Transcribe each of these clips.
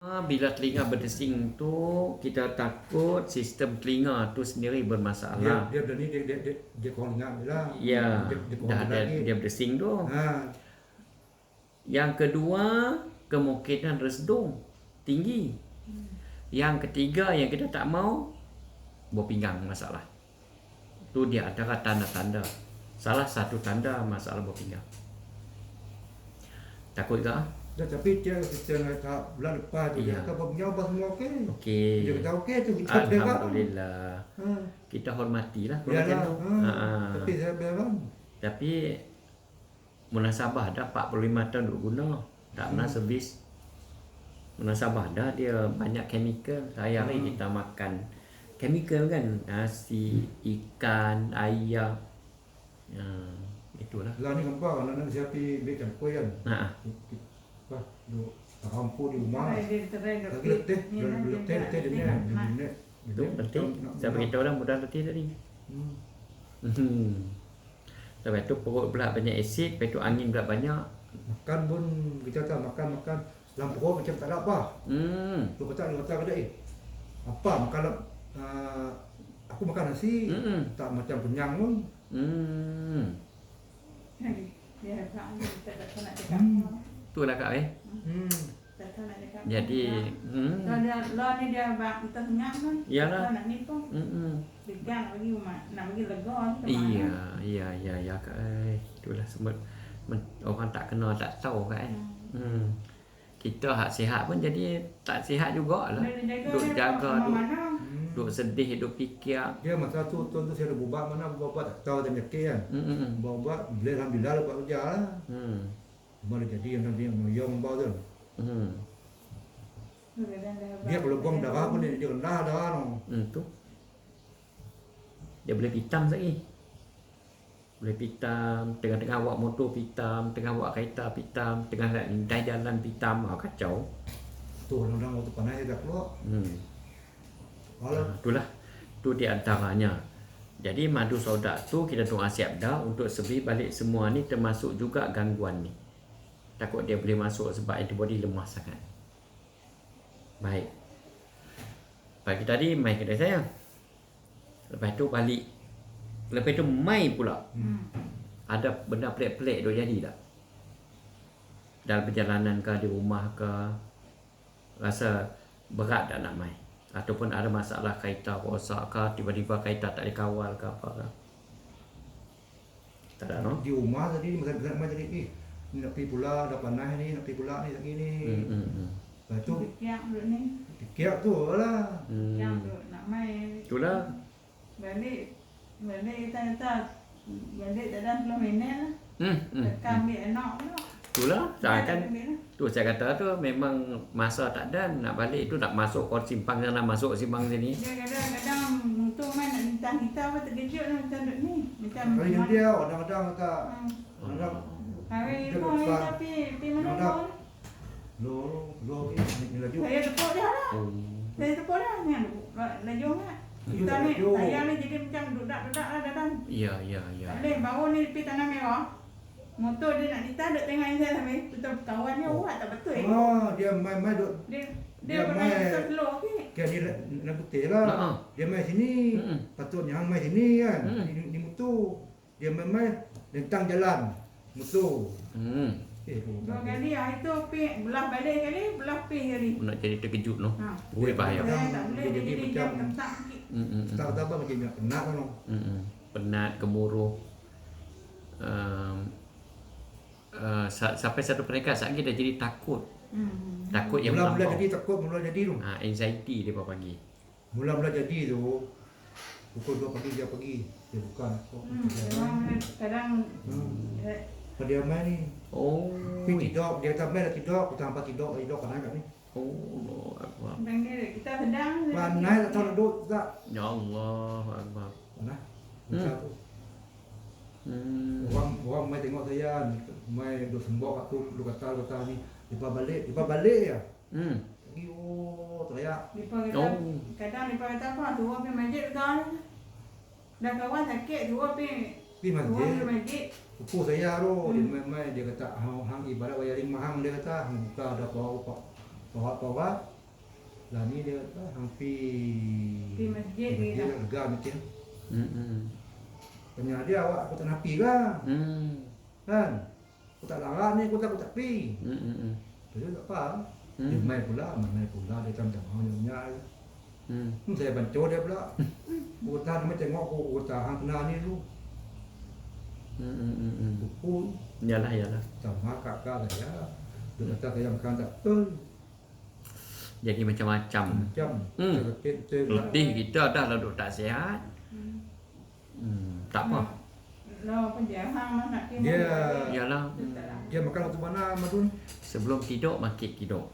Bila telinga berdesing tu kita takut sistem telinga tu sendiri bermasalah. Dia berani dia kurang ingat lah. Ya, Dia dah kurang ada lagi. dia berdesing tu. Ha, Yang kedua, kemungkinan resdung tinggi. Yang ketiga yang kita tak mau, buah pinggang masalah. Tu dia antara tanda-tanda. Salah satu tanda masalah buah pinggang. Takut ke? dah tapi kita nak tahap bulan lepas tu Iya. dia kata punya semua okey. Okey. Dia kata okey tu kita dengar. Alhamdulillah. Ha. Kita hormatilah kalau Ya macam lah. tu. Tapi saya bilang Tapi munasabah dah 45 tahun duk guna, tak pernah servis. Munasabah dah dia banyak chemical. Saya hari kita makan chemical kan, nasi, ikan, ayam. Itulah. lah ni nampak anak-anak siapa bikin kuih kan. Ha. Wah, duk rampu di rumah. Dia Lagi letih, letih dia ni. Tu letih. Saya beritahu orang mudah letih tadi. Lepas tu perut pula banyak asid, lepas tu angin pula banyak. Makan pun kita tak makan dalam perut macam tak ada apa. Tu kata dia kata apa makan aku makan nasi tak macam kenyang pun. dia tak tahu nak cakap. Tu lah Kak Tak tahu nak cakap. Jadi Lah ni dia bak kita kenyang kan. Iyalah. Nak ni pun. Pegang bagi rumah, nak bagi lega Iya Kak. Itulah sebab orang tak kenal tak tahu Kak. Kita hak sihat pun jadi tak sihat jugalah. Duk jaga, duk sedih, duk fikir. Dia masa tu saya ada buat mana buat tak tahu dia nyakit kan. Buat boleh alhamdulillah lepas kerja lah. Mana jadi yang nanti yang bau tu. Dia kalau buang darah pun dia rendah darah no. Tu. Dia boleh pitam lagi. Boleh pitam, tengah-tengah awak motor pitam, tengah awak kereta pitam, tengah dah jalan pitam, kacau. Tu orang-orang waktu panas dia tak keluar. Itulah. Tu di antaranya. Jadi madu soda tu kita doa siap dah untuk sebi balik semua ni, termasuk juga gangguan ni. Takut dia boleh masuk sebab antibody lemah sangat. Baik. Pagi tadi mai kedai saya. Lepas tu balik. Lepas tu mai pula. Ada benda pelik-pelik tu jadi tak? Dalam perjalanan ke, di rumah ke, rasa berat tak nak mai? Ataupun ada masalah kereta rosak ke, tiba-tiba kereta tak dikawal ke apa ke? Tak ada, no? Di rumah tadi masa mai tadi nak pergi pula dah panas ni, nak pergi pula ni lagi ni. Lepas tu Yang duduk ni. kira tu lah. Yang duduk nak main. Itulah. Balik kita kata balik tak ada 10 minit lah. Tekan ambil anak pula. Itulah. Seakan Ambil lah. tu saya kata tu memang masa tak ada nak balik tu nak masuk kau simpang sana, masuk simpang sini. Dia kadang-kadang motor main nak minta kita apa terkejut lah macam duduk ni. Macam Hari ni dia kadang-kadang kata kadang hari pun ni tapi pergi mana pun. lo ni laju. Saya tepuk dia lah. Saya tepuk dah. Ni laju kan. Kita ni, saya ni jadi macam dudak-dudak lah dalam. Ya. Tak boleh, baru ni pergi tanah merah. Motor dia nak ditahan, duk tengok saya sampai. Betul kawan dia buat tak betul. Dia main duk. Dia main slow okey. Kan dia nak putih lah. Dia main sini. Patutnya hang main sini kan. Di motor. Dia main tentang jalan motor. Dua kali hari tu pergi belah balik sekali, belah pergi sekali. Nak jadi terkejut no. Boleh Bahaya. Tak boleh dia jadi macam tak sikit. tak apa macam nak kena kan. Penat, gemuruh. Sampai satu peringkat saat kita jadi takut. Takut yang mula jadi takut mula jadi tu. Anxiety dia pagi. Mula jadi tu pukul 2 pagi dia pergi. Dia bukan. Kadang Dia main ni. Pergi tidur, dia kata main dah tidur, kita hampa tidur panas kat ni. bang dia kita sedang. Panas tak tahu nak duduk tak. Ya Allah Akbar. Panas. Macam tu. Orang main tengok saya, main duduk sembok kat tu, duduk kata ni. Lepas balik ya. Lagi teriak. Kadang lepas kata apa, dua pergi masjid kan. Dah kawan sakit, dua pergi masjid. Pupu saya tu, dia main dia kata hang ibarat bayar 5 hang dia kata, hang buka ada power Lah ni dia hampir Pergi masjid dia dia dah. lega macam. Tanya dia, awak aku tak nak pergi ke? Kan? Aku tak larang ni, aku tak pergi. Dia tak apa. Dia main pula, dia macam hanya saya bantu dia pula. Aku tahan macam tengok aku tahan kena ni dulu. Buku Yalah. sama kakak saya. Dia kata saya makan tak betul. Jadi macam-macam. Macam Letih kita dah duduk tak sihat. Tak apa. Lo penjahang nak pergi. Dia- Yalah. dia makan waktu mana Madun? Sebelum tidur makin tidur.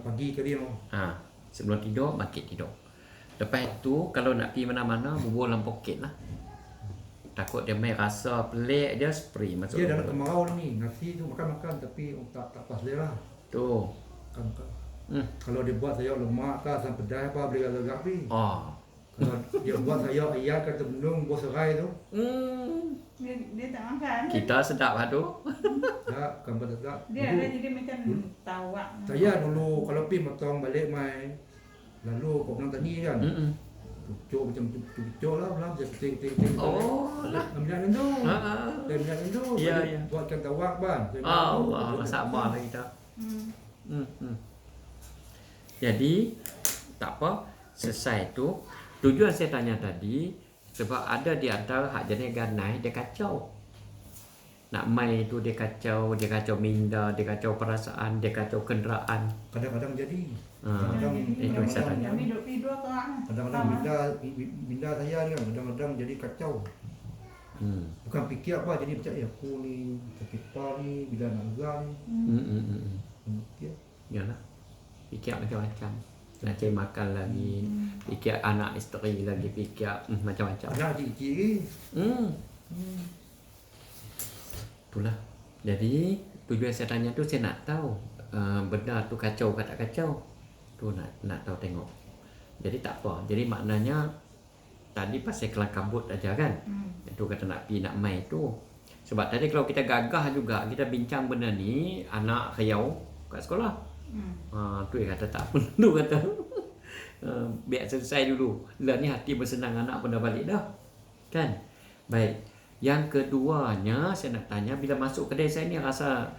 Pagi ke dia. Sebelum tidur makin tidur. Lepas tu kalau nak pergi mana-mana bubur dalam poket lah. Takut dia main rasa pelik dia spray masuk. Dia dah mulut. nak kemarau ni. Nasi tu makan tapi tak pas selera. Tu. Makan. Kalau dia buat saya lemak ke asam pedas apa boleh agak pi. Kalau dia buat saya ayam kata bendung bos serai tu. Dia tak makan. Kita sedap lah tu. Ya, gambar tetap. Dia ada jadi macam tawak. Saya dulu kalau pi motong balik mai. Lalu kau bilang tadi kan. Cucuk macam cucuk lah ulang saya petik. Lah. Ambil tu. Dia ambil tu. Ya. Buatkan tawak ban. Allah, sabar lah kita. Jadi tak apa, selesai tu. Tujuan saya tanya tadi sebab ada di antara hak jenis ganai dia kacau. Nak mai tu dia kacau minda, dia kacau perasaan, dia kacau kenderaan. Kadang-kadang jadi. Itu saya tanya. Kami duduk tidur kan. Kadang-kadang minda saya ni kan kadang-kadang jadi kacau. Bukan fikir apa jadi macam aku ni sakit apa ni bila nak geram ni. Yalah. Fikir macam-macam. Nak cari makan lagi, fikir anak isteri lagi, fikir macam-macam. Anak cik-cik ni. Itulah. Jadi tujuan saya tanya tu saya nak tahu benda tu kacau ke tak kacau. Tu nak tahu tengok. Jadi tak apa. Jadi maknanya tadi pasal kelang kabut aja kan. Itu kata nak pergi nak mai tu. Sebab tadi kalau kita gagah juga kita bincang benda ni anak riau kat sekolah. Tu dia kata tak perlu kata. Biar selesai dulu. Lah ni hati bersenang anak pun dah balik dah. Kan? Baik. Yang keduanya saya nak tanya bila masuk kedai saya ni rasa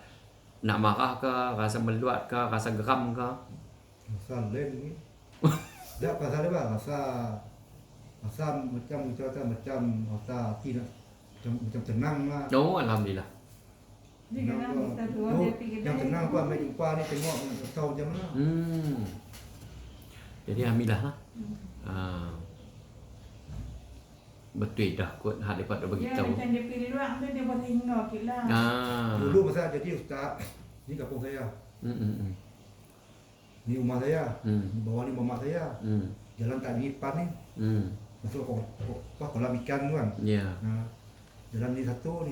nak marah ke, rasa meluat ke, rasa geram ke? Rasa lain ni. Tak pasal dia rasa macam rasa hati nak macam tenang lah. Oh, alhamdulillah. Dia kena kita tua dia pergi Yang tenang apa ambil jumpa ni tengok tahu macam mana. Jadi alhamdulillah lah. Betul dah kot hak dekat dah Dia beritahu. macam dia pergi luar tu dia buat tinggal kita. Dulu masa jadi ustaz, ni kampung saya. Ni rumah saya. Bawah ni mamak saya. Jalan tak dipan ni. Masuk kolam ikan tu kan. Ya. Jalan ni satu.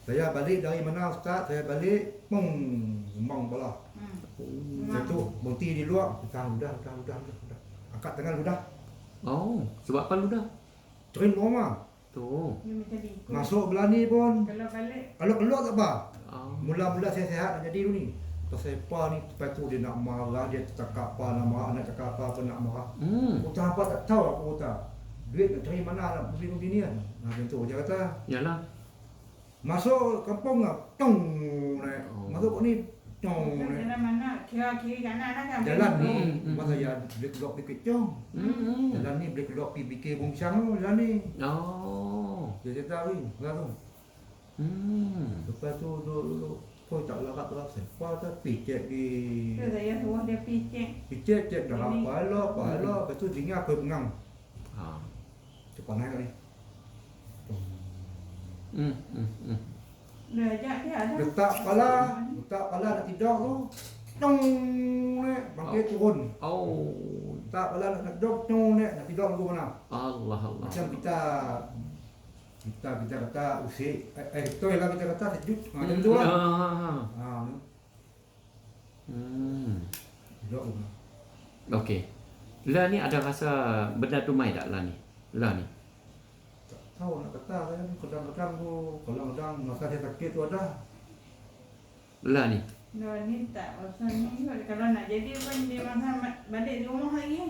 Saya balik dari mana ustaz? Saya balik memang bola. Satu berhenti di luar. Udah. Angkat tangan udah. Oh, sebab apa lu dah? Train rumah. Tu. Dia macam ikut. Masuk belah ni pun. Kalau balik Kalau keluar tak apa. Oh. Mula-mula saya sehat nak jadi dulu ni. Pasal apa ni, lepas tu dia nak marah, dia cakap apa, nak marah, nak cakap apa nak marah. Utang apa tak tahu aku utang. Duit nak cari mana nak beli ni kan. Macam tu dia kata. Yalah. Masuk kampung lah, tong naik. Masuk ni, tong naik. jalan mana kiri kanan kan. Jalan ni, masa saya boleh keluar pergi Kecong. Jalan ni boleh keluar pergi BK Bungsang tu, jalan ni. Oh. Dia cerita ni, tu. Lepas tu duduk. Kau tak larat lah, siapa tak picek di... Tu saya suruh dia picek. Picek dah apa lah. Lepas tu dengar aku pengang. Cepat naik ni. Dah ajak dia ada. Letak kepala nak tidur tu. Tong naik, bangkit turun. Oh. Letak kepala nak tidur, tong naik, nak tidur ke mana. Allah. Macam kita kata usik. Betul lah kita kata sejuk. Macam tu lah. Tidur ke mana. Okey. Lah ni ada rasa benda tu mai tak lah ni? Lah ni. Tak tahu nak kata saya ni kadang-kadang tu. Kadang-kadang masa saya sakit tu ada. Lah ni. Ni tak pasal ni kalau nak jadi pun dia masa balik di rumah lagi.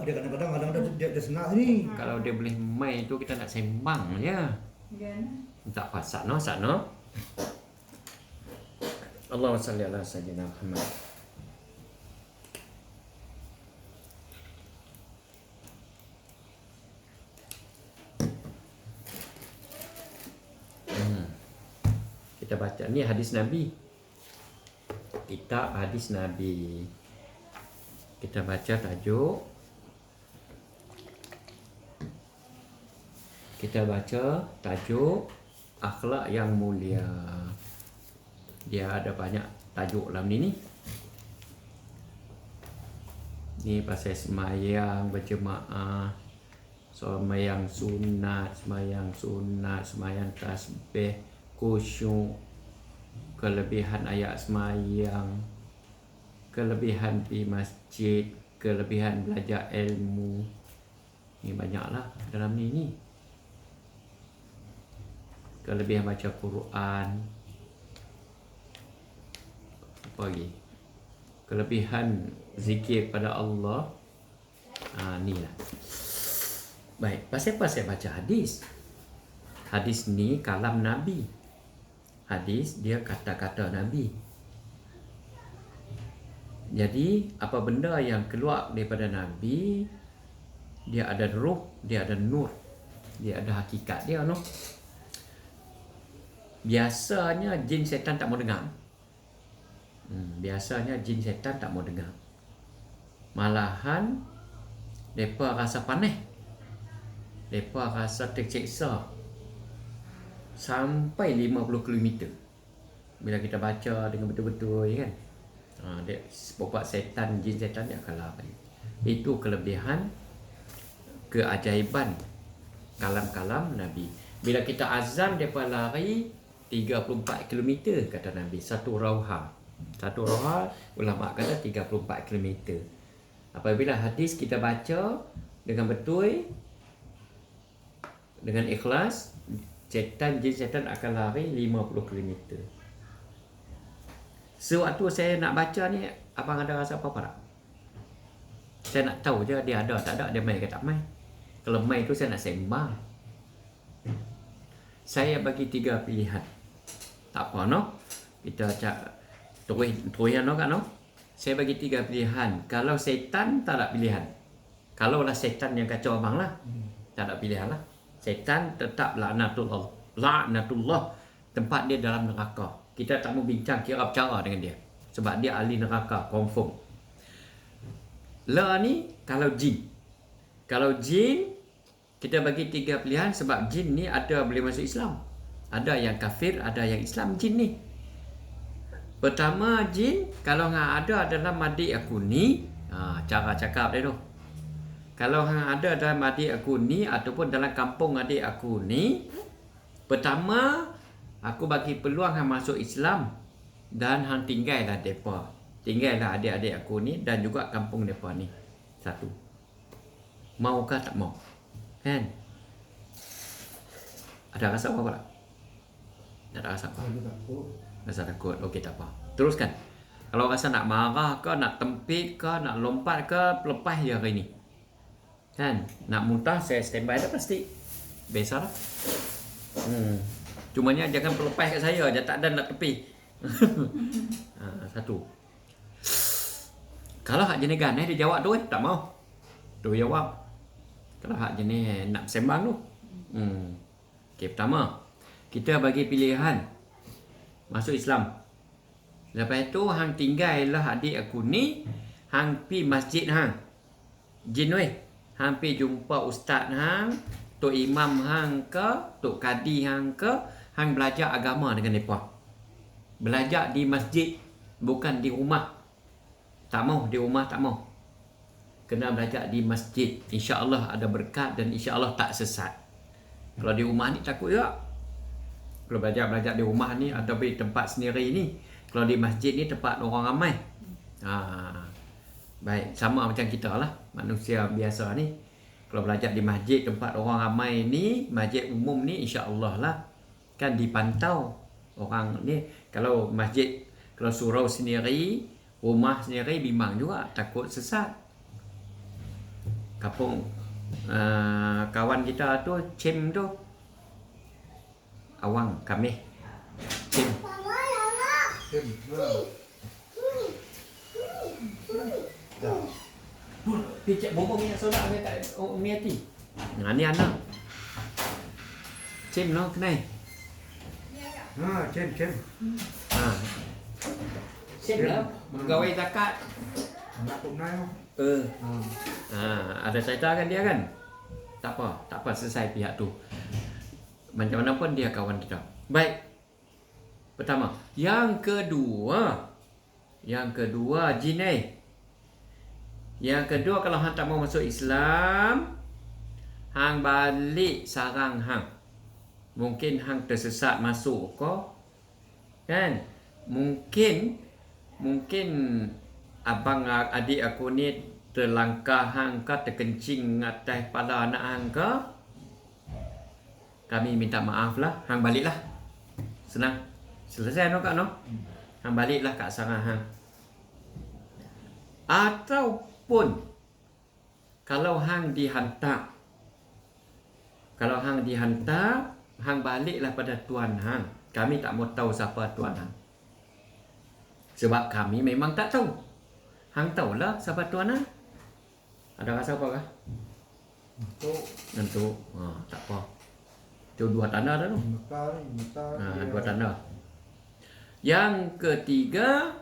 Dia kadang-kadang dia senang ni. Kalau dia boleh main tu kita nak sembang je. Kan. Tak apa, sakno. Allahumma salli ala sayyidina Muhammad. Kita baca ni hadis Nabi. Kitab hadis Nabi. Kita baca tajuk. Kita baca tajuk akhlak yang mulia. Dia ada banyak tajuk dalam ni. Ni pasal semayang berjemaah, semayang sunat, semayang tasbih, khusyuk, kelebihan ayat semayang, kelebihan di masjid, kelebihan belajar ilmu. Ni banyaklah dalam ni. Kelebihan baca Quran. Apa lagi? Kelebihan zikir pada Allah. Ni lah. Baik, pasal baca hadis. Hadis ni kalam Nabi. Hadis dia kata-kata Nabi. Jadi apa benda yang keluar daripada Nabi, dia ada ruh, dia ada nur, dia ada hakikat dia, no. Biasanya jin setan tak mau dengar. Biasanya jin setan tak mau dengar. Malahan depa rasa panas. Depa rasa tersiksa sampai 50 km bila kita baca dengan betul-betul, ya kan. Dia sebab setan, jin setan dia akan lari. Itu kelebihan, keajaiban kalam-kalam Nabi. Bila kita azan depa lari 34 km kata Nabi, satu rauha. Satu rauha ulama kata 34 km. Apabila hadis kita baca dengan betul, dengan ikhlas, jin setan akan lari 50 km. Sewaktu saya nak baca ni, abang ada rasa apa-apa tak? Saya nak tahu je dia ada tak ada, dia main ke tak main. Kalau main tu saya nak sembang. Saya bagi 3 pilihan. Tak apa, no? Kita terus no, kan, no? Saya bagi 3 pilihan. Kalau setan tak ada pilihan. Kalaulah setan yang kacau abang lah, tak ada pilihan lah. Setan tetap laknatullah, tempat dia dalam neraka. Kita tak mau bincang kira bercara dengan dia, sebab dia ahli neraka confirm. Ni kalau jin. Kalau jin kita bagi 3 pilihan, sebab jin ni ada boleh masuk Islam. Ada yang kafir, ada yang Islam jin ni. Pertama jin, kalau hang ada dalam adik aku ni, cara cakap dia tu. Kalau hang ada dalam adik aku ni ataupun dalam kampung adik aku ni, pertama aku bagi peluang hang masuk Islam dan hang tinggallah depa. Tinggallah adik-adik aku ni dan juga kampung depa ni. Satu. Maukah tak mau? Kan? Ada rasa apa tak? Tak ada rasa apa? Rasa takut. Okey, tak apa. Teruskan. Kalau rasa nak marah ke, nak tempit ke, nak lompat ke, lepas je hari ni. Kan? Nak muntah, saya standby dah pasti. Biasalah. Cumanya jangan pelepas kat saya, je tak ada nak tepi. Satu. Kalau hak jenis ganas dia jawab tu tak mau. Tu jawab. Kalau hak jenis nak sembang tu. Okey, pertama, kita bagi pilihan masuk Islam. Lepas tu hang tinggallah adik aku ni, hang pi masjid hang. Jin weh, hang pi jumpa ustaz hang, tok imam hang ke, tok kadi hang ke, hang belajar agama dengan depa. Belajar di masjid, bukan di rumah. Tak mau di rumah, tak mau. Kena belajar di masjid. Insya-Allah ada berkat dan insya-Allah tak sesat. Kalau di rumah ni takut juga. Kalau belajar di rumah ni atau di tempat sendiri ni, kalau di masjid ni tempat orang ramai. Baik, sama macam kita lah, manusia biasa ni. Kalau belajar di masjid tempat orang ramai ni, masjid umum ni, insya-Allah lah kan dipantau orang ni. Kalau masjid, Kalau surau sendiri, rumah sendiri bimbang juga, takut sesat. Kapung kawan kita tu, Cim tu, Awang kami, Cim. Picak bobo minyak soda ke kat Umi Hati. Ni anak. Cim no kenai. Cem. Cim lah. Pegawai zakat. Anak tunai. Ada cerita kan dia kan? Tak apa selesai pihak tu. Macam mana pun dia kawan kita. Baik. Pertama, yang kedua Jinai. Yang kedua, kalau hang tak mau masuk Islam, hang balik sarang hang. Mungkin hang tersesat masuk ko. Kan? Mungkin abang adik aku ni terlangkah hang ke, terkencing atas kepala anak hang ke. Kami minta maaf lah, hang baliklah. Senang. Selesai no kak no? Hang baliklah kat sarang hang. Ataupun kalau hang dihantar, hang baliklah pada tuan hang. Kami tak mau tahu siapa tuan hang. Sebab kami memang tak tahu. Hang tahulah siapa tuan hang. Ada rasa apa kah? Nentu. Tak apa. Itu 2 tanda dah tu. Dua tanda. Yang ketiga,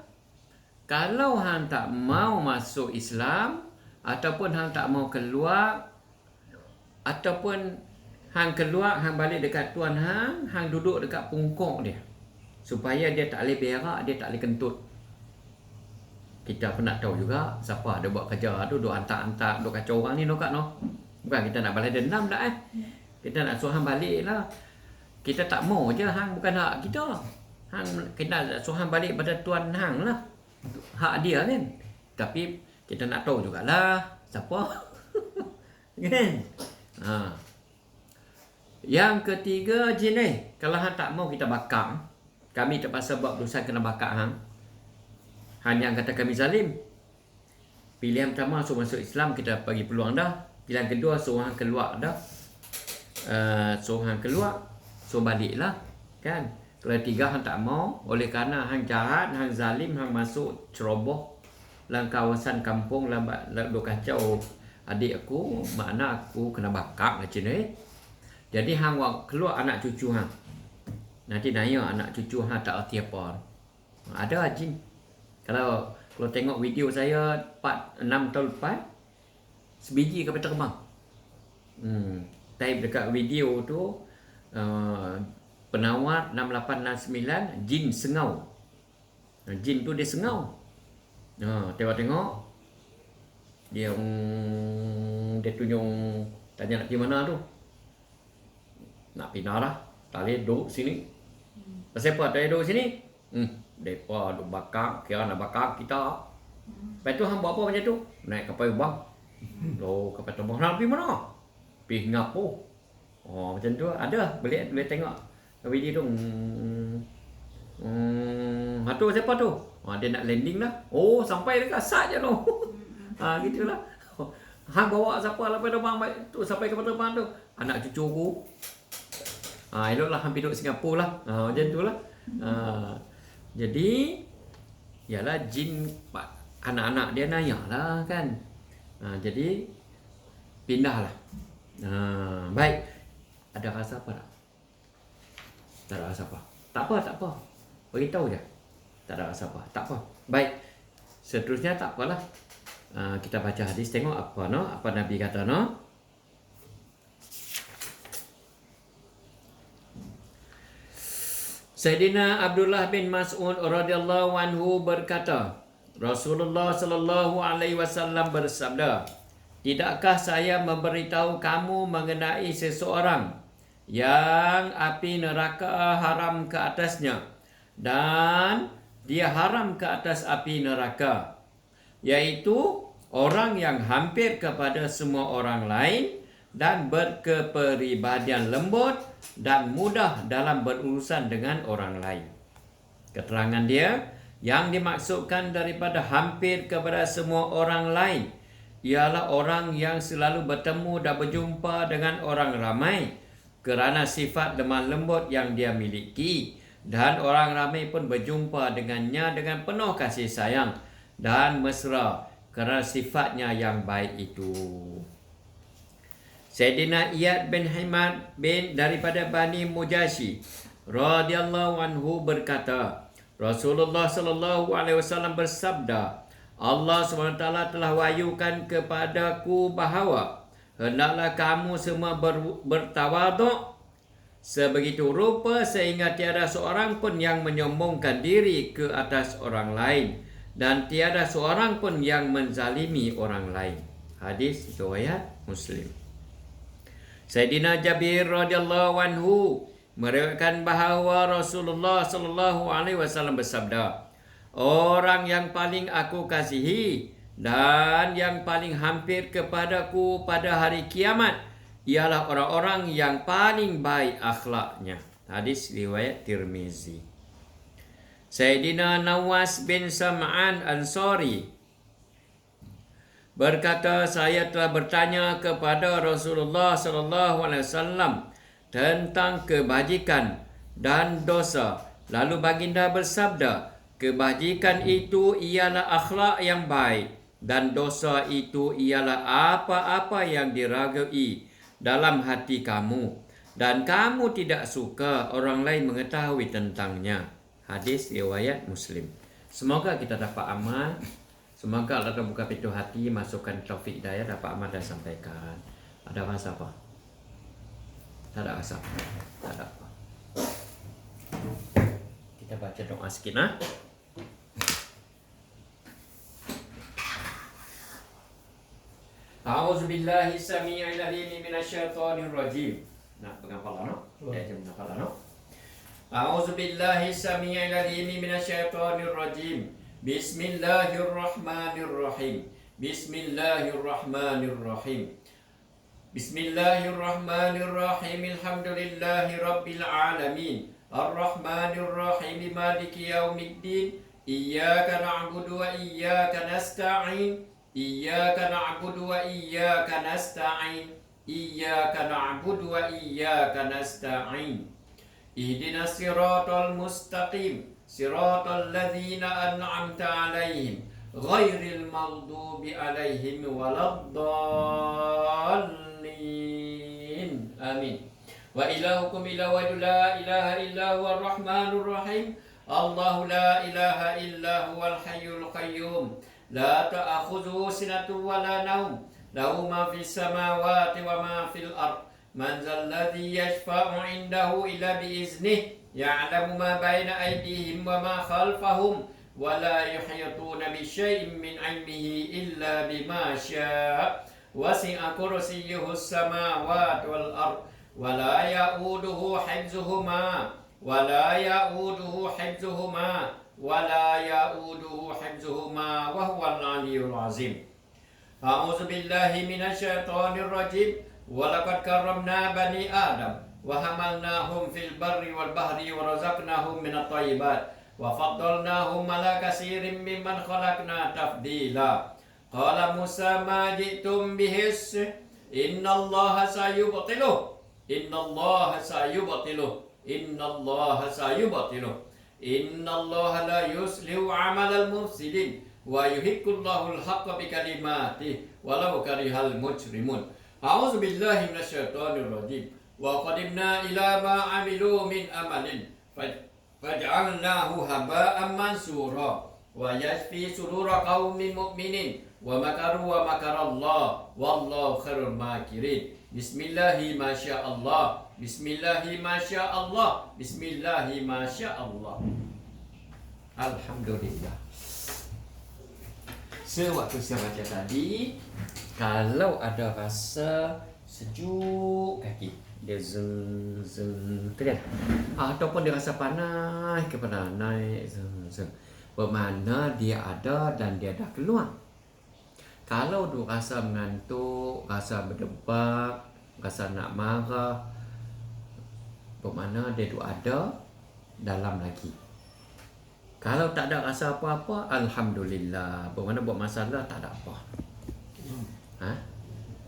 kalau hang tak mau masuk Islam, ataupun hang tak mau keluar, ataupun hang keluar, hang balik dekat tuan hang, hang duduk dekat pungkok dia, supaya dia tak boleh berak, dia tak boleh kentut. Kita pun nak tahu juga siapa ada buat kerja tu, duk hantar-hantar, duk kacau orang ni no kak no. Bukan kita nak balas dendam dah Kita nak suruh hang balik lah. Kita tak mau je, hang bukan hak kita. Kita nak suruh hang balik pada tuan hang lah. Hak dia kan. Tapi kita nak tahu jugalah siapa. Kan? Yang ketiga Jinai, kalau hang tak mau kita bakar. Kami terpaksa buat dosa kena bakar hang. Hanya kata kami zalim. Pilihan pertama suruh masuk Islam, kita bagi peluang dah. Pilihan kedua suruh hang keluar dah. Suruh hang keluar, suruh baliklah. Kan? Kalau tiga hang tak mau, oleh kerana hang jahat, hang zalim, hang masuk ceroboh dalam kawasan kampung, duk kacau adik aku, makna aku kena bakar macam ni. Jadi hang keluar anak cucu hang. Nanti nanya anak cucu hang tak erti apa. Ada jin. Kalau tengok video saya 6 tahun lepas, sebiji kapal terbang. Type dekat video tu, penawar 6869 jin sengau. Jin tu dia sengau. Tengok dia tunjuk tanya nak pergi mana tu. Nak pindah lah. Tak boleh duduk sini. Pasal apa tak boleh duduk sini? Mereka duduk bakar, kira nak bakar kita. Lepas tu hang buat apa macam tu? Naik kapal terbang. Kapal terbang nak pergi mana? Pergi Singapura. Macam tu ada. Boleh tengok video tu. Tu siapa tu? Dia nak landing lah. Sampai dekat sat je tu. Gitulah. Hang bawa siapa lah pada terbang tu sampai kapal terbang tu? Anak cucu aku. Eloklah hang duduk Singapura lah. Macam tu lah. Jadi yalah jin anak-anak dia nanya lah kan. Jadi pindahlah. Baik. Ada rasa apa tak? Tak ada rasa apa. Tak apa. Beritahu je. Tak ada rasa apa. Tak apa. Baik. Seterusnya tak apalah. Kita baca hadis, tengok apa Nabi kata Sayyidina Abdullah bin Mas'ud radhiyallahu anhu berkata, Rasulullah sallallahu alaihi wasallam bersabda, "Tidakkah saya memberitahu kamu mengenai seseorang yang api neraka haram ke atasnya dan dia haram ke atas api neraka, yaitu orang yang hampir kepada semua orang lain dan berkepribadian lembut dan mudah dalam berurusan dengan orang lain." Keterangan dia, Yang dimaksudkan daripada hampir kepada semua orang lain ialah orang yang selalu bertemu dan berjumpa dengan orang ramai kerana sifat lemah lembut yang dia miliki, dan orang ramai pun berjumpa dengannya dengan penuh kasih sayang dan mesra kerana sifatnya yang baik itu. Sayyidina Iyad bin Himad bin daripada Bani Mujashi radhiyallahu anhu berkata, Rasulullah sallallahu alaihi wasallam bersabda, Allah SWT telah wahyukan kepadaku bahawa hendaklah kamu semua bertawaduk sebegitu rupa sehingga tiada seorang pun yang menyombongkan diri ke atas orang lain dan tiada seorang pun yang menzalimi orang lain. Hadis riwayat Muslim. Sayyidina Jabir radhiyallahu anhu meriwayatkan bahawa Rasulullah sallallahu alaihi wasallam bersabda, orang yang paling aku kasihi dan yang paling hampir kepadaku pada hari kiamat ialah orang-orang yang paling baik akhlaknya. Hadis riwayat Tirmizi. Sayyidina Nawas bin Sam'an Ansari berkata, saya telah bertanya kepada Rasulullah sallallahu alaihi wasallam tentang kebajikan dan dosa. Lalu baginda bersabda, kebajikan itu ialah akhlak yang baik dan dosa itu ialah apa-apa yang diragai dalam hati kamu dan kamu tidak suka orang lain mengetahui tentangnya. Hadis riwayat Muslim. Semoga kita dapat amal. Semoga Allah buka pintu hati, masukkan taufik hidayah, dapat amal dan sampaikan. Ada rasa apa? Tak ada rasa. Tak ada apa. Kita baca doa sikit nah. A'udzubillahi samii'il 'aliim minasyaitonir rajim. Nak penghafal no? Ya, jom penghafal no. A'udzubillahi samii'il 'aliim minasyaitonir rajim. Bismillahirrahmanirrahim. Bismillahirrahmanirrahim. Bismillahirrahmanirrahim. Alhamdulillahi rabbil alamin. Ar-Rahmanir-Rahim. Maliki yaumiddin. Iyyaka na'budu wa iyyaka nasta'in. Iyyaka na'budu wa iyyaka nasta'in. Iyyaka na'budu wa iyyaka nasta'in. Ihdinas siratal mustaqim. Siratal ladzina an'amta 'alaihim ghairil maghdubi 'alaihim waladdallin. Amin. Wa ilahukum ilahu la ilaha illa huwa ar-rahmanur rahim. Allahu la ilaha illa huwal hayyul qayyum. La ta'khudhuhu sinatun wa la nawm. Lahu ma fis samawati wa ma fil ard. Man zal ladzi yashfa'u 'indahu illa bi iznihi. Ya'lamu ma baina aydihim wa ma khalfahum. Wa la yuhituna bi syai'in min 'ilmihi illa bima syaa'. Wasi'a kursiyyuhu as-samawati wal ard. Wa la ya'uduhu hifdzuhuma. Wa la ya'uduhu hifdzuhuma. Wa la ya'uduhu hifdzuhuma wa huwal 'aliyyul 'azim. A'udzu billahi minasyaitonir rajim. Wa laqad karramna bani Adam wa hamalnahum fil barri wal bahri wa razaqnahum minat thayyibat wa faddalnahum ala katsirin mimman khalaqna tafdila. Qala Musa ma ji'tum bihis innallaha sayubtiluh. Innallaha sayubtiluh. Innallaha sayubtiluh. Innallaha la yuslihu 'amalal mufsidin wa yuhiqqullahu al-haqqa bi kalimatihi walau karihal mujrimun. A'udzu billahi minasyaitonir rajim. Wa qadimna ila ma 'amilu min amalin faj'alnahu haba'an mansura wa yashfi surura qaumin mu'minin wa makaru wa makarallah wallahu khairul makirin. Bismillahi masyaallah. Bismillahi masyaallah. Bismillahi masyaallah. Alhamdulillah. Sewaktu saya baca tadi, kalau ada rasa sejuk kaki, dia zeng tu kan, ataupun dia rasa panas kepala naik zeng, bermakna dia ada dan dia dah keluar. Kalau dia rasa mengantuk, rasa berdebak, rasa nak marah, bermakna dia tu ada dalam lagi. Kalau tak ada rasa apa-apa, alhamdulillah. Bermana buat masalah tak ada apa. Ha?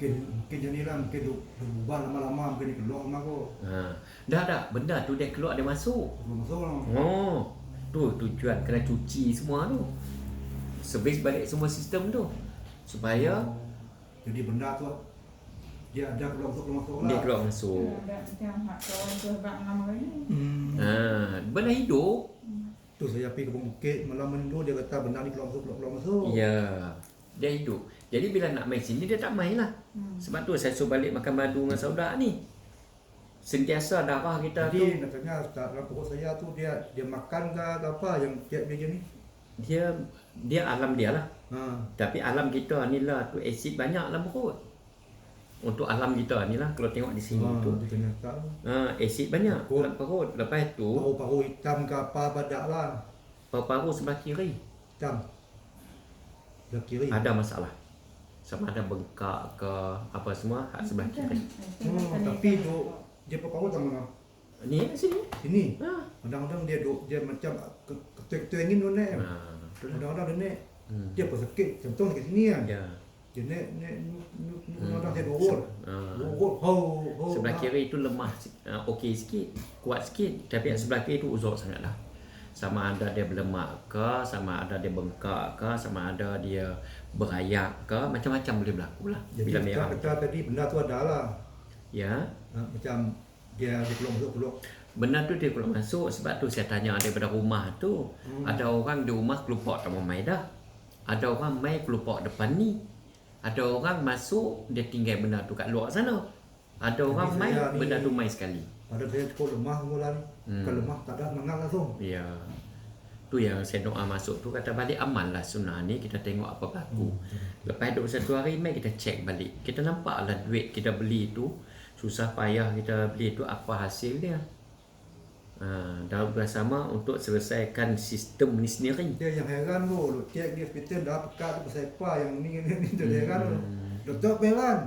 Mungkin jadi lah, mungkin berubah lama-lama, mungkin dia keluar rumah kau. Dah. Benda tu dia keluar, dia masuk. Belum masuk lah. Oh, tu tujuan kena cuci semua tu. Servis balik semua sistem tu. Supaya Jadi benda tu dia ada keluar masuk lah. dia keluar masuk. Ada macam hak kawan tu bak nama ni. Benda hidup. Tu saya pergi ke Bukit malam dulu dia kata benda ni keluar masuk. Ya, dia hidup. Jadi bila nak main sini dia tak main lah. Sebab tu saya suruh balik makan madu dengan saudara ni. Sentiasa darah kita Jadi tu. nak tanya dalam pokok saya tu dia makan ke apa yang tiap dia ni? Dia alam dia lah. Ha. Tapi alam kita ni lah tu asid banyak dalam perut. Untuk alam kita ni lah kalau tengok di sini tu. Dia kena tahu. Asid banyak Perut. dalam perut. Lepas tu Paru-paru hitam ke apa badak lah. paru-paru sebelah kiri Hitam. Belah kiri. ada masalah. Sama ada bengkak ke apa semua sebelah kiri. Tapi dia paru tak mana? Ni sini. Sini. Ha. Kadang-kadang dia macam ketua angin tu ni. Kadang-kadang dia ni dia pun sakit. Contoh sakit sini kan. Ya. Dia kadang-kadang dia dorol. Dorol. Sebelah kiri itu lemah, okey sikit, kuat sikit. Tapi sebelah kiri itu uzur sangatlah. Sama ada dia berlemak ke, sama ada dia bengkak ke, sama ada dia berayak ke, macam-macam boleh berlaku lah. Jadi Bila merah. kata tadi benda tu ada lah. Ya, Macam dia keluar. benda tu dia keluar masuk. Sebab tu saya tanya daripada rumah tu, ada orang di rumah kelupak tak mau mai dah. Ada orang mai kelupak depan ni. Ada orang masuk dia tinggal benda tu kat luar sana. Ada orang mai saya ni- benda tu mai sekali. Pada saya cukup lemah mula ni. Kalau lemah tak ada semangat langsung. Ya. Tu yang saya doa masuk tu kata balik amal lah sunnah ni kita tengok apa berlaku. Lepas 21 hari mai kita cek balik. Kita nampak lah duit kita beli tu susah payah kita beli tu apa hasil dia. Dalam bersama untuk selesaikan sistem ni sendiri. Dia yang heran tu, lu cek di hospital dah pekat tu pasal apa yang ni tu dia heran tu. Doktor heran.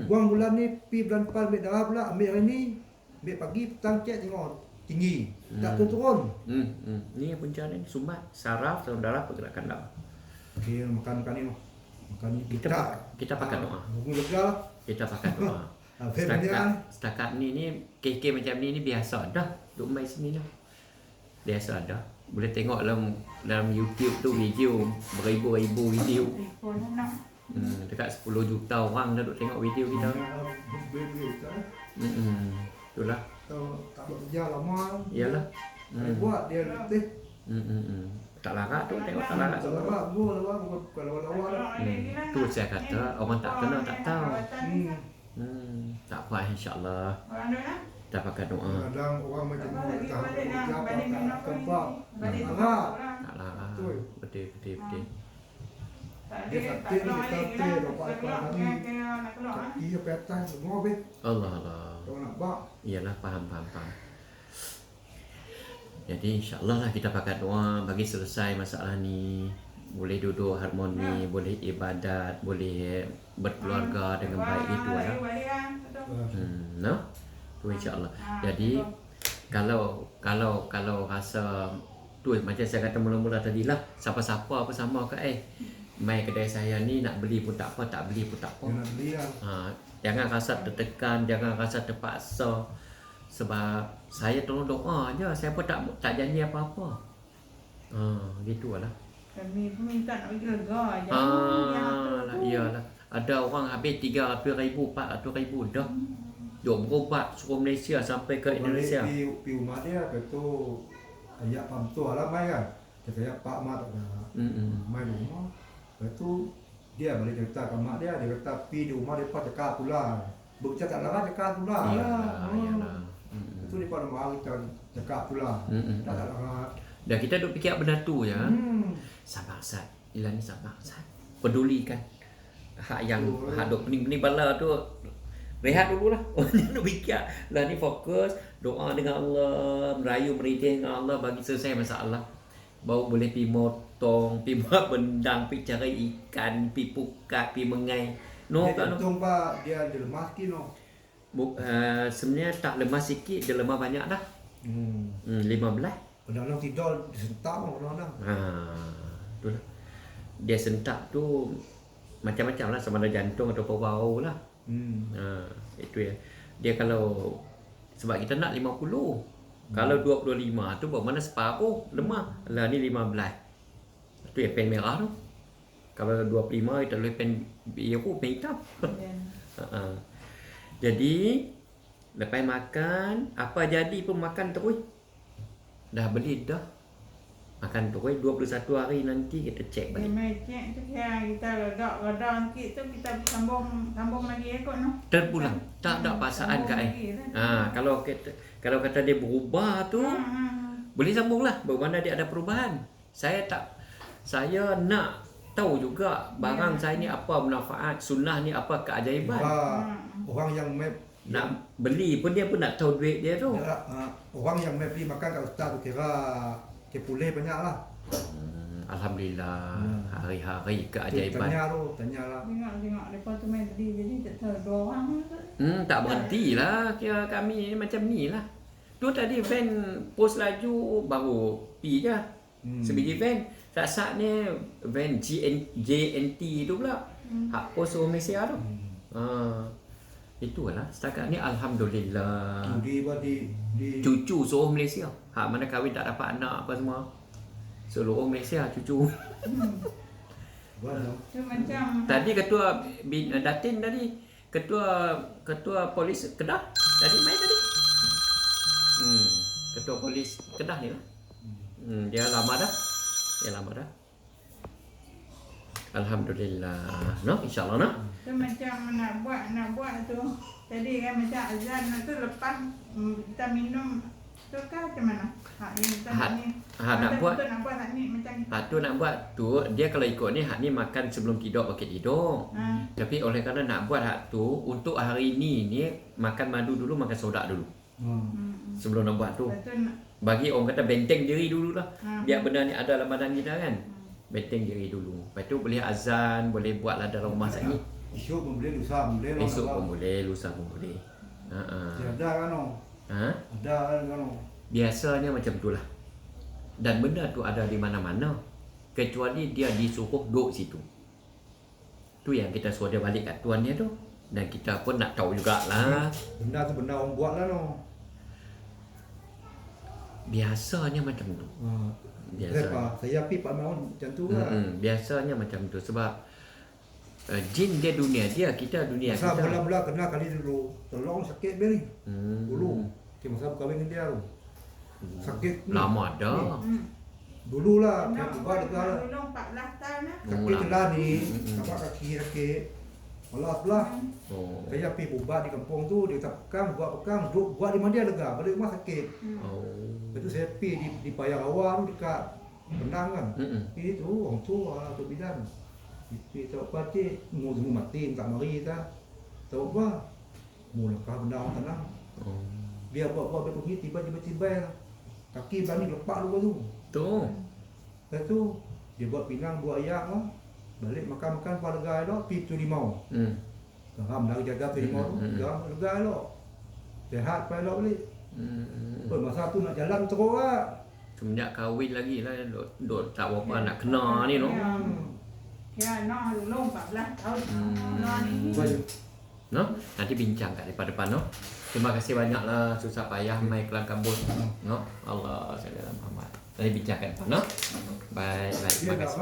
Buang bulan ni pi bulan depan ambil darah pula, ambil hari ni. Ambil pagi petang cek tengok tinggi. Tak turun. Ni punca ni sumbat saraf dalam darah pergerakan darah. Okey makan ni mah. Makan ni Kita pakai doa. Bunga lega lah. Kita pakai doa. Habis banyak. Setakat ni KK macam ni biasa dah. Duk main sini dah. Biasa dah. Boleh tengok dalam YouTube tu video beribu-ribu video. Dekat 10 juta orang dah duk tengok video kita. Itulah. Tak buat kerja lama. Iyalah. Dia buat dia letih. Tak larat tu tengok tak larat. Tak lawak, kalau lawak. Tu saya kata orang tak kenal tak tahu. Tak apa insya-Allah. Kita pakai doa. Kadang orang macam ni tak Balik minum kempak. balik Tak larat. Betul. Betul. Dia kata dapat apa ni. Kaki ke atas semua be. Allah. Kalau nak bak. Iyalah faham. Jadi insya-Allah lah kita pakai doa bagi selesai masalah ni. Boleh duduk harmoni, boleh ibadat, boleh berkeluarga dengan baik itu ya. No? Tu insya-Allah. Jadi kalau rasa tu macam saya kata mula-mula tadi lah, siapa-siapa apa sama ke mai kedai saya ni nak beli pun tak apa, tak beli pun tak apa. Dia nak beli lah. Jangan rasa tertekan, jangan rasa terpaksa. Sebab saya tolong doa je, saya pun tak janji apa-apa. Gitulah. Kami pun minta nak pergi lega je. Iyalah. Ada orang habis 300,000, 400,000 dah. Duk berubat suruh Malaysia sampai ke Indonesia. Pergi rumah dia, lepas tu ayat pam tu lah mai kan. Dia kata Pak Mak tak ada. Mai di rumah. Lepas tu dia balik cerita ke mak dia kata pergi di rumah dia cakap pula. Bercakap lah cakap pula. Iyalah. Itu dia pada mari kita cakap pula. Tak larat. Dah kita duk fikir benda tu ya. Sabar Sat. Ila ni sabar Sat. Pedulikan hak yang hak duk pening-pening bala tu. Rehat dululah. Orang nak fikir. Lah ni fokus doa dengan Allah, merayu meridih dengan Allah bagi selesai masalah. Baru boleh pi motong, pi buat bendang, pi cari ikan, pi pukat, pi mengai. No Dia kan? untung Pak dia ada lemah sikit no. Sebenarnya tak lemah sikit, dia lemah banyak dah. 15. Kadang-kadang tidur disentak kadang-kadang. Itulah. Dia sentak tu macam-macam lah, sama ada jantung atau paru lah. Itu ya. Dia kalau sebab kita nak 50. Kalau 25 tu bermakna separuh lemah. Lah ni 15. Itu ya pen merah tu. Kalau 25 kita boleh pen biru, pen hitam. Jadi lepas makan, apa jadi pun makan terus. Dah beli dah. Makan terus 21 hari nanti kita cek balik. Cek tu kira kita redak sikit tu kita sambung lagi ikut no. Terpulang. Tak ada paksaan kat kalau kata dia berubah tu boleh sambung lah. Bermakna dia ada perubahan. Saya nak tahu juga barang saya ni apa manfaat, sunnah ni apa keajaiban. Orang yang nak beli pun dia pun nak tahu duit dia tu. Orang yang beli makan kat ustaz tu kira pulih banyak lah. Alhamdulillah. Hari-hari keajaiban. Tanya lah. Tengok lepas tu main tadi jadi tak tahu 2 orang tu. Tak berhenti lah. Kira kami macam ni lah. Tu tadi van post laju baru pi je. Sebiji van. Saat-saat ni van JNT tu pula. Hak post orang Malaysia tu. Itulah setakat ni alhamdulillah. Cucu seorang Malaysia. Hak mana kahwin tak dapat anak apa semua. Seluruh Malaysia cucu. Tu macam Tadi ketua Datin tadi, ketua polis Kedah tadi main tadi. Ketua polis Kedah ni lah. Dia lama dah. Alhamdulillah. No, insya-Allah no. tu macam nak buat tu. Tadi kan macam azan tu lepas kita minum tu kan macam mana? Nak buat ni macam ni. Tu nak buat tu dia kalau ikut ni hak ni makan sebelum tidur pakai tidur. Tapi oleh kerana nak buat hak tu untuk hari ni makan madu dulu, makan soda dulu. Sebelum nak buat tu. Bagi orang kata benteng diri dulu lah. Biar benda ni ada dalam badan kita kan. Benteng diri dulu. Lepas tu boleh azan, boleh buatlah dalam rumah saya ni. Esok pun boleh, lusa pun boleh. Esok pun boleh, lusa pun boleh. Ada kan oh. Ada kan oh. Biasanya macam tu lah. Dan benda tu ada di mana-mana. Kecuali dia disuruh duduk situ. Tu yang kita suruh dia balik kat tuan dia tu. Dan kita pun nak tahu jugalah. Benda tu benda orang buat lah no. Biasanya macam tu. Biasa. Saya pergi Pak Maun macam tu lah. Biasanya macam tu sebab jin dia dunia dia, kita dunia masa kita. Mula-mula kena kali dulu, tolong sakit beri. Dulu. Masa kahwin dengan dia tu. Sakit lama dah. Dulu lah, dia buat dekat lah. Dulu 14 tahun lah. Sakit celah ni, nampak kaki sakit. Malas belah. Saya pergi ubat di kampung tu, dia kata pekang, duduk buat di mana dia lega, balik rumah sakit. Lepas tu saya pergi di Payah Rawa tu dekat Penang kan. Itu orang tua tu bidan. Pergi tahu apa cik, mu semua mati, tak mari tak. Tahu apa? Mu lekah benda orang tanah. Dia buat pergi tiba-tiba kaki berani lepak lupa tu. Tu. Lepas tu dia buat pinang, buat ayak lah. Balik makan-makan pada lega elok, pergi tu limau. Garam dah jaga tu limau tu, garam lega elok. Sehat pada elok balik. Masa tu nak jalan teruk lah. Semenjak kahwin lagi lah, duk tak berapa nak kena ni no. Ya, no, dulu 14 tahun. No ni. No, nanti bincang kat depan-depan no. Terima kasih banyaklah susah payah mai kelang kabut. No, Allah sallallahu Muhammad. Nanti bincang kat depan no. Baik, terima kasih.